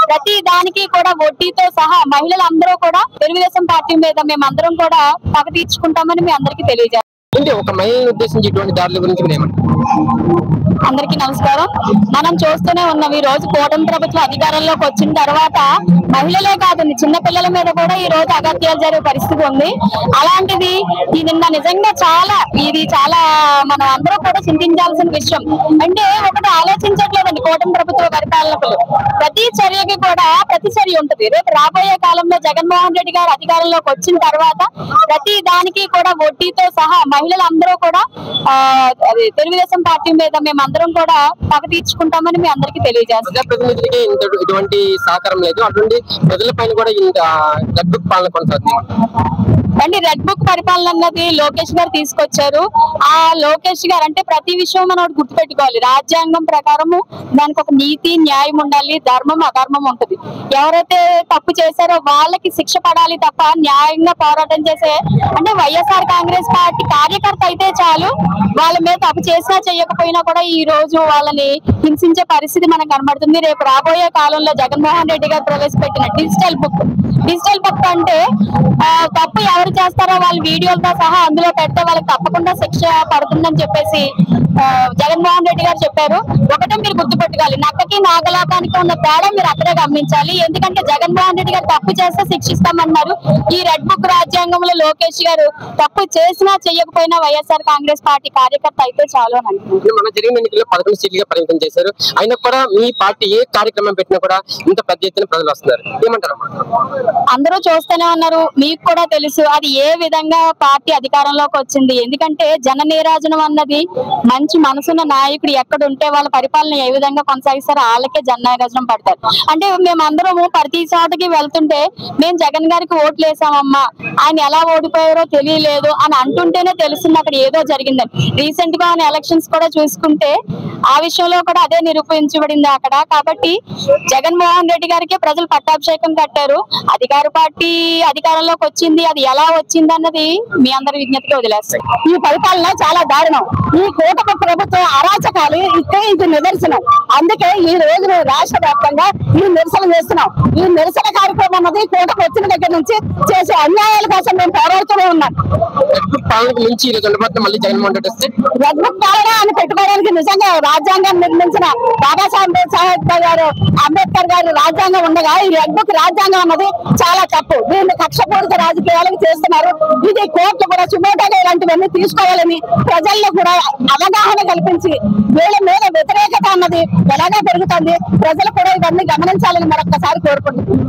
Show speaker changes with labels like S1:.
S1: ప్రతి దానికి కూడా వడ్డీతో సహా మహిళలందరూ కూడా తెలుగుదేశం పార్టీ మీద మేమందరం కూడా పగ తీర్చుకుంటామని మీ అందరికీ తెలియజేస్తాం.
S2: ఒక మహిళను ఉద్దేశించి ఇటువంటి దాడుల గురించి
S1: అందరికీ నమస్కారం. మనం చూస్తూనే ఉన్నాం, ఈ రోజు కూటమి ప్రభుత్వం అధికారంలోకి వచ్చిన తర్వాత మహిళలే కాదు చిన్న పిల్లల మీద కూడా ఈ రోజు అగత్యాలు జరిగే పరిస్థితి ఉంది. అలాంటిది నిన్న నిజంగా ఇది చాలా మనం అందరూ కూడా చింతించాల్సిన విషయం. అంటే ఒకటి ఆలోచించట్లేదండి కూటమి ప్రభుత్వ పరిపాలనకులు. ప్రతి చర్యకి కూడా ప్రతిచర్య ఉంటుంది. రేపు రాబోయే కాలంలో జగన్మోహన్ రెడ్డి గారు అధికారంలోకి వచ్చిన తర్వాత ప్రతి దానికి కూడా వడ్డీతో సహా మహిళలందరూ కూడా తెలుగుదేశం పార్టీ మీద మేమందరం కూడా పగ తీర్చుకుంటామని మీ అందరికీ తెలియజేస్తాం.
S2: ప్రజాప్రతినిధులకి ఇటువంటి సహకారం లేదు, అటువంటి ప్రజల పైన కూడా రెడ్ బుక్ పాలన కొనసాగుతుంది.
S1: అండి రెడ్ బుక్ పరిపాలన అన్నది లోకేష్ గారు తీసుకొచ్చారు. ఆ లోకేష్ గారు అంటే ప్రతి విషయం మనం గుర్తుపెట్టుకోవాలి. రాజ్యాంగం ప్రకారము దానికి ఒక నీతి న్యాయం ఉండాలి, ధర్మం అధర్మం ఉంటుంది. ఎవరైతే తప్పు చేశారో వాళ్ళకి శిక్ష పడాలి తప్ప న్యాయంగా పోరాటం చేసే అంటే వైఎస్ఆర్ కాంగ్రెస్ పార్టీ కార్యకర్త అయితే చాలు, వాళ్ళ మీద తప్పు చేసినా చేయకపోయినా కూడా ఈ రోజు వాళ్ళని హింసించే పరిస్థితి మనకు కనబడుతుంది. రేపు రాబోయే కాలంలో జగన్మోహన్ రెడ్డి గారు ప్రవేశపెట్టిన డిజిటల్ బుక్ అంటే తప్పు ఎవరు చేస్తారో వాళ్ళ వీడియోలతో సహా అందులో పెడితే వాళ్ళకి తప్పకుండా శిక్ష పడుతుందని చెప్పేసి జగన్మోహన్ రెడ్డి గారు చెప్పారు. ఒకటే మీరు గుర్తుపెట్టుకోవాలి, నక్కకి నాగలోకానికి ఉన్న తేడా మీరు అక్కడే గమనించాలి. ఎందుకంటే జగన్మోహన్ రెడ్డి గారు తప్పు చేస్తే శిక్షిస్తామన్నారు. ఈ రెడ్ బుక్ రాజ్యాంగంలో లోకేష్ గారు తప్పు చేసినా చెయ్యకపోయినా వైఎస్ఆర్ కాంగ్రెస్ పార్టీ కార్యకర్త అయితే చాలు అని అంటున్నారు.
S2: మన జరిగిన ఎన్నికల్లో 11 సీట్లుగా పరిమితం చేశారు. అయినా కూడా మీ పార్టీ ఏ కార్యక్రమం పెట్టినా కూడా ఇంత పెద్ద ఎత్తున ప్రజలు వస్తున్నారు, ఏమంటారు?
S1: అందరూ చూస్తూనే ఉన్నారు, మీకు కూడా తెలుసు అది ఏ విధంగా పార్టీ అధికారంలోకి వచ్చింది. ఎందుకంటే జన నీరాజనం అన్నది మంచి మనసున్న నాయకుడు ఎక్కడ ఉంటే వాళ్ళ పరిపాలన ఏ విధంగా కొనసాగిస్తారో వాళ్ళకే జన నీరాజనం పడతారు. అంటే మేమందరము ప్రతి చోటకి వెళ్తుంటే మేము జగన్ గారికి ఓట్లు వేసామమ్మా, ఆయన ఎలా ఓడిపోయారో తెలియలేదు అని అంటుంటేనే తెలుస్తుంది అక్కడ ఏదో జరిగిందని. రీసెంట్ గా ఎలక్షన్స్ కూడా చూసుకుంటే ఆ విషయంలో కూడా అదే నిరూపించబడింది అక్కడ. కాబట్టి జగన్మోహన్ రెడ్డి గారికి ప్రజలు పట్టాభిషేకం కట్టారు. అధికార పార్టీ అధికారంలోకి వచ్చింది, అది ఎలా వచ్చింది అన్నది మీ అందరి విజ్ఞతకి వదిలేస్తాయి.
S3: ఈ పరిపాలన చాలా దారుణం. ఈ కూటమి ప్రభుత్వం అరాచకాలు ఇది నిదర్శనం. అందుకే ఈ రోజు రాష్ట్ర వ్యాప్తంగా ఈ నిరసన చేస్తున్నాం. ఈ నిరసన కార్యక్రమం అన్నది కూటమి వచ్చిన దగ్గర నుంచి చేసే అన్యాయాల కోసం మేము పోరాడుతూనే ఉన్నాం. రెడ్ బుక్ పాలన అని పెట్టుకోవడానికి నిజంగా రాజ్యాంగం నిర్మించిన బాబాసాహెబ్ గారు అంబేద్కర్ గారు రాజ్యాంగం ఉండగా ఈ రెడ్ బుక్ రాజ్యాంగం అన్నది చాలా తప్పు. దీన్ని కక్షపూరిత రాజకీయాలకు చేస్తున్నారు. ఇది కోర్టులు కూడా సుమోటోగా ఇలాంటివన్నీ తీసుకోవాలని ప్రజల్లో కూడా అవగాహన కల్పించి వీళ్ళ మీద వ్యతిరేకత అన్నది ఎలాగా పెరుగుతుంది, ప్రజలు కూడా ఇవన్నీ గమనించాలని మరొకసారి కోరుకుంటున్నాం.